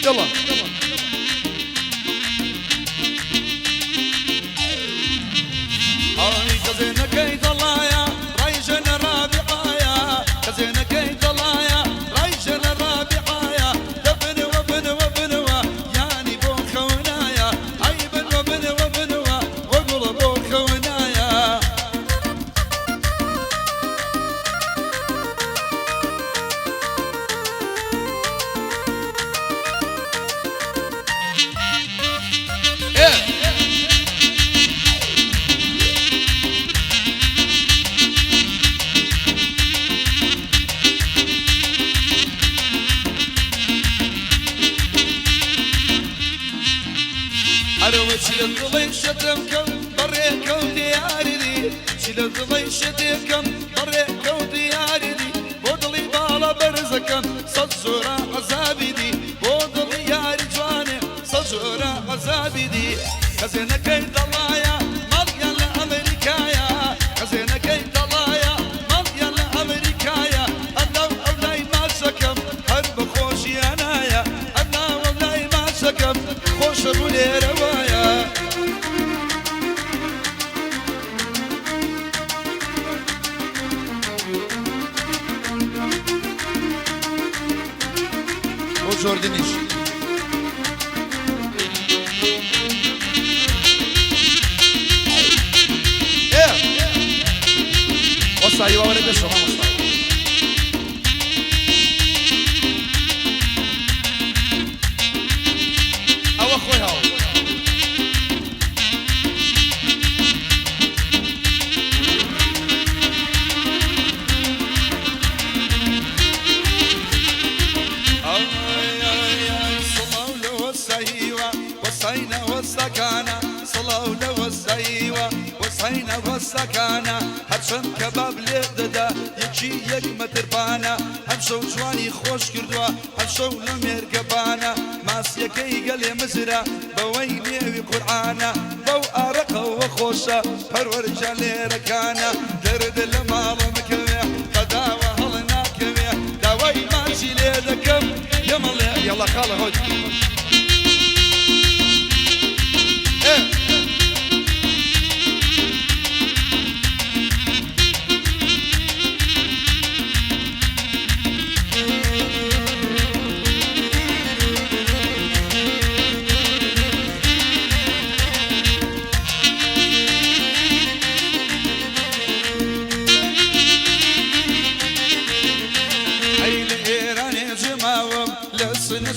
يلا هاي كزينة كي ضلايا رايجن الرابعايا كزينة كي ضلايا رايجن الرابعايا دبن وبن وبنوا يعني بو خونايا هاي بن وبن وبنوا وقل بو خونايا أروى شيل ضلي شتمكم بريكم دياري دي شيل ضلي شتمكم بريكم دياري دي بودلي بالا برزكم صدزورا عذابي دي بودلي يا رجواني صدزورا عذابي دي خزينة كي ضلايا ماليا لأمريكايا خزينة كي ضلايا ماليا لأمريكايا أنا والله ما سكم هرب خوشي أنايا أنا والله ما سكم خوش بولي روايا وجوردنيش وصا ايوه ولد بس ما وصا او اخوي هاو وصينا والسكانة صلوا له والسيوة وصينا والسكانة هرشم كباب لغددا يكشي يك متربانا همشو جواني خوش كردوا همشو لمير قبانا ماسيكي قلي مزرا بويني وقرعانا بو أرقا وخوشا هرور جالي ركانا درد المال مكويح قداوة هلنا كويح داوي ماشي ليدكم يمالي يلا خاله هوج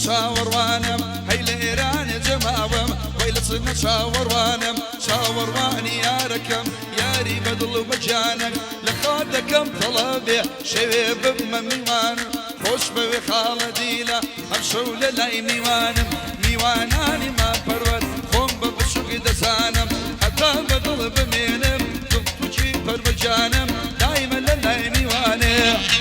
شاور وانم هاي ليران جماوم ويلصنا شاور وانم شاور واني يا ركم يا ري بدل مجانك لخادكم طلبي شباب بميوان خوش بوي خالدي لا همشو للاي ميوانم ميواناني ما برود خوم ببشوق دسانم حتى بدل بمينم تبتوشي برمجانم دايما للاي ميوانم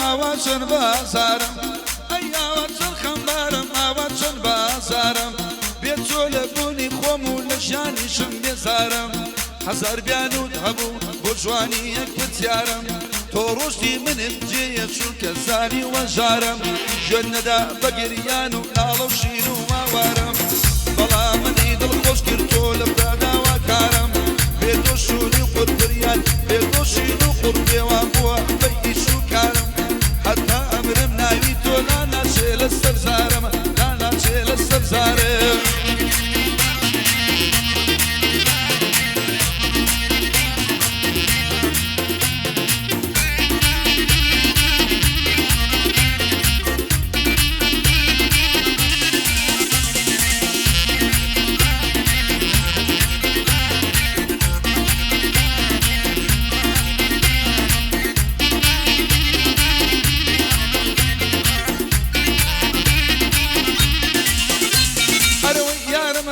ما واتشن بازارم ايا واتشن خمبارم ما واتشن بازارم بيتو لبوني خومو لشاني شم بزارم هزار بيانو دهبو بوجواني يكبتيارم توروشتي من الجية شو كزاري وجارم جندا بقريانو لالو شينو ووارم بلا مني دل خوش كرتو لبدادا وكارم بيتو شوني قربريان بيتو شينو قربي وابوا بيشو كارم حتى أمرم ناوي تو لا ناشي للسرزارم لا ناشي للسرزارم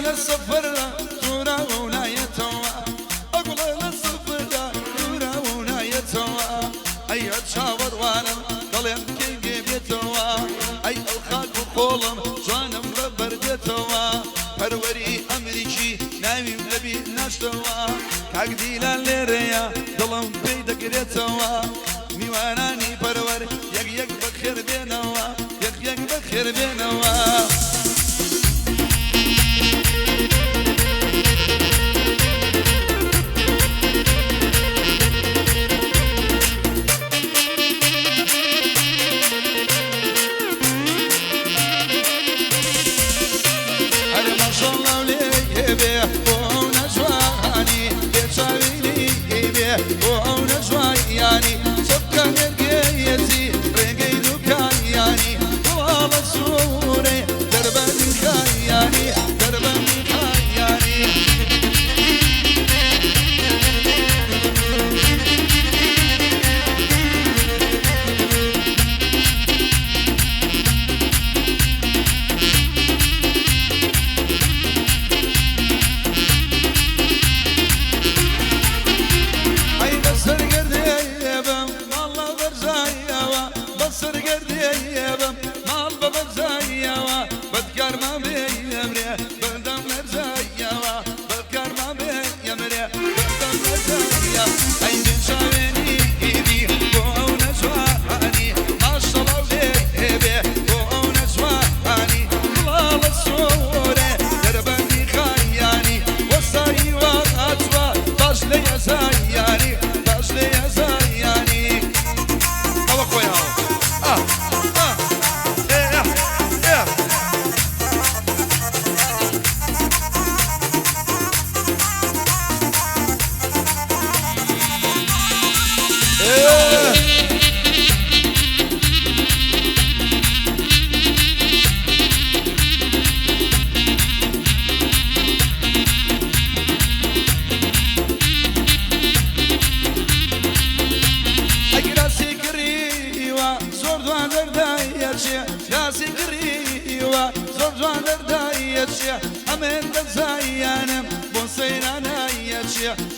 للصفر تورا ونايتوا أقول للصفر تورا ونايتوا أي أتشاور وانا قلم كي بيتوا أي الخاك وقولم جوانم ببردتوا پروري أمريكي ناوي نبي ناشتوا كاكدي للريا ظلم بيدك ريتوا ميواناني پرور يك يك بخير بينوا يك يك بخير بينوا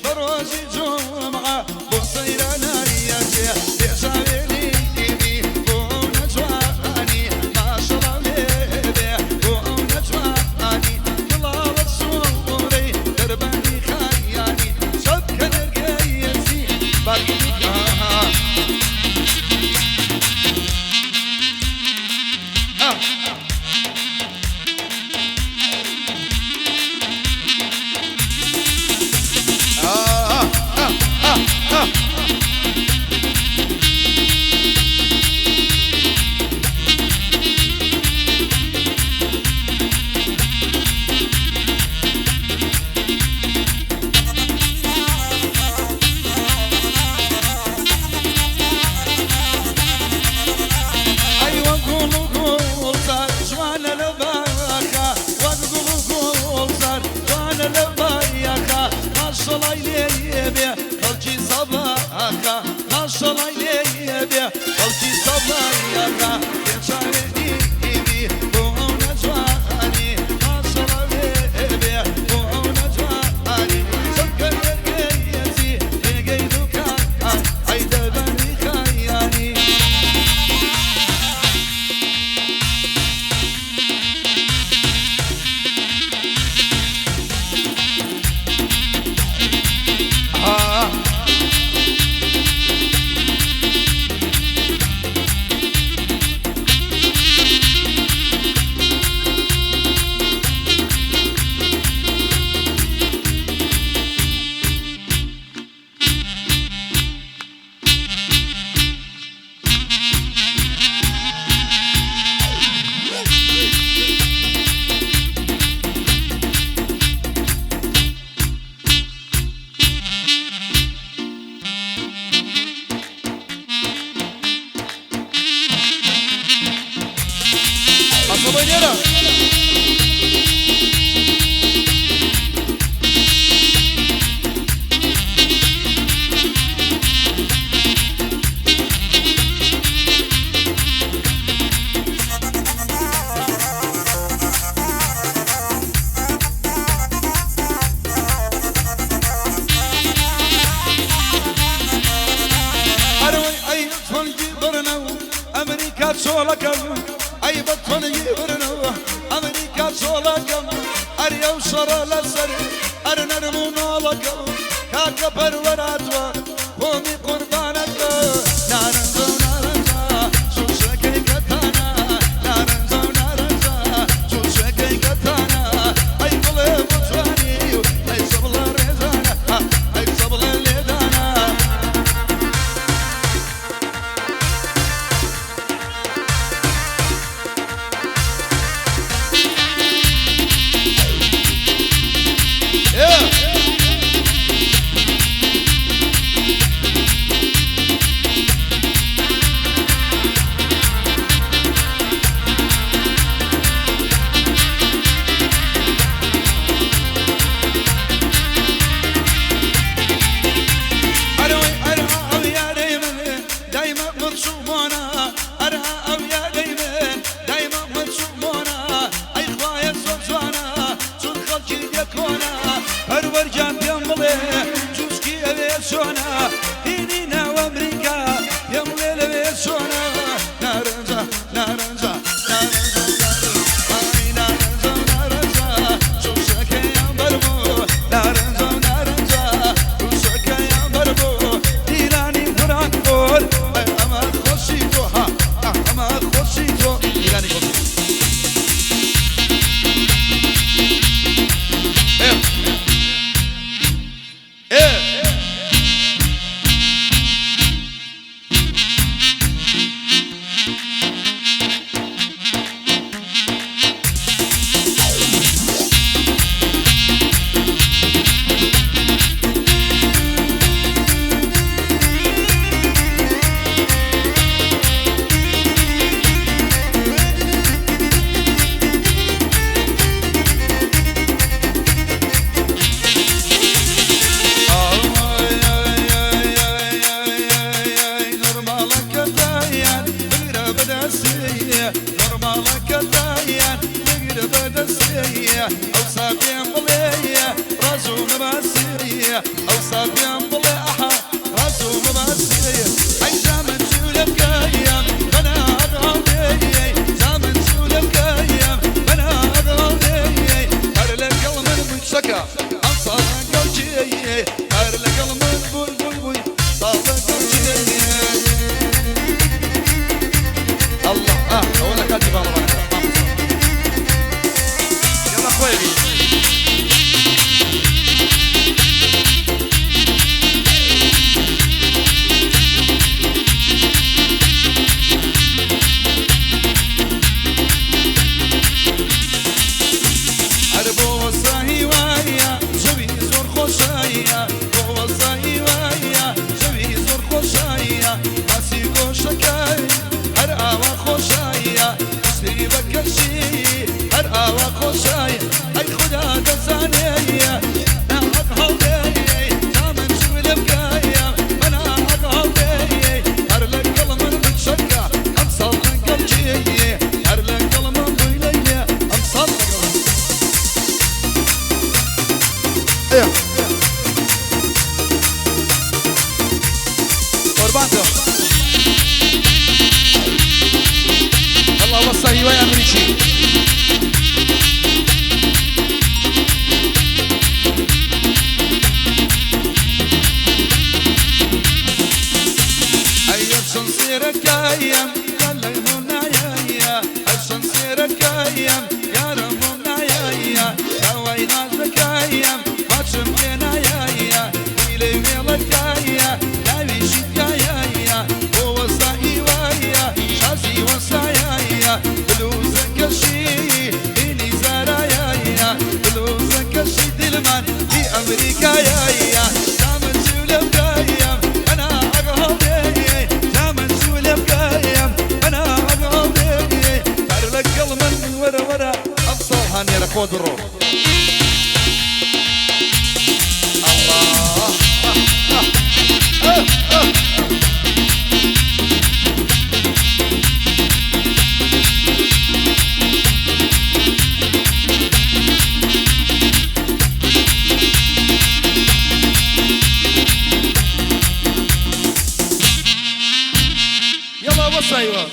بروزي جمعة بصيرنا يا شيخ يا شاويني إيدي ونجواني ما شاء الله ليه ونجواني طلال الصوري درباني خياني شبكة نرقيتي باقي شولكم أي بطل يبرنو أمريكا شولكم أريو شر لسر أرنرمو نولكم كاكا بروراتوا قومي قربانك نارنزو نارنزا شو شكي كتانا نارنزو نارنزا شو شكي كتانا أي قلب بطواني أي صبل رزانا أي صبل لدانا الله وصى هواي أمريكي أمريكا يا زمن سولف قايم أنا أقهوي زمن سولف قايم أنا أقهوي فرلك قلب من ورا أبصر هاني لكود الروح الله ايوه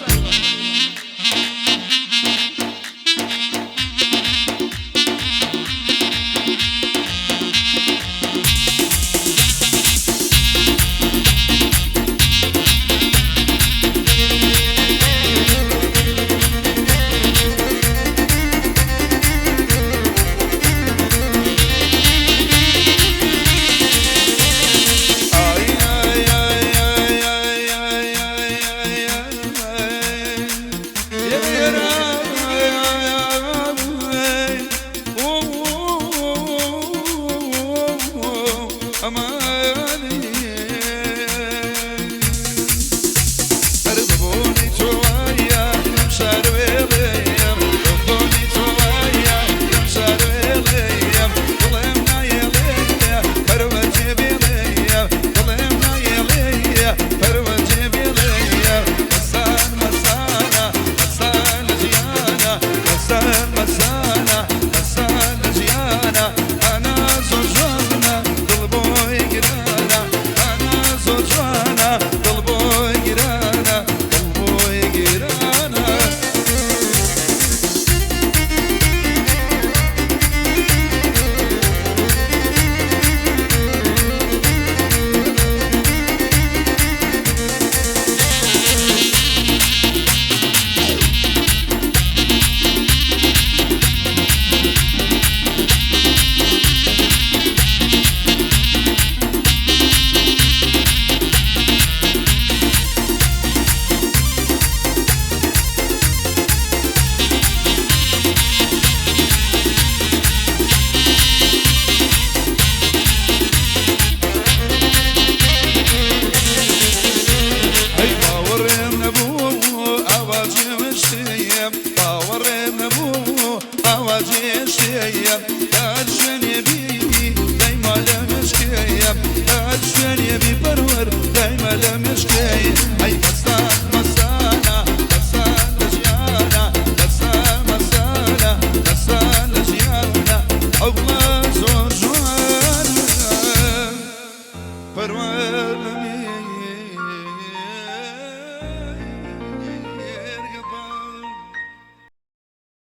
مشكية تشوين يبي دايما لا مشكية تشوين يبي برور دايما لا مشكية أي مسان مسانا مسان لجيانا مسان مسانا مسان لجيانا أغلى زور جوانا برور لمي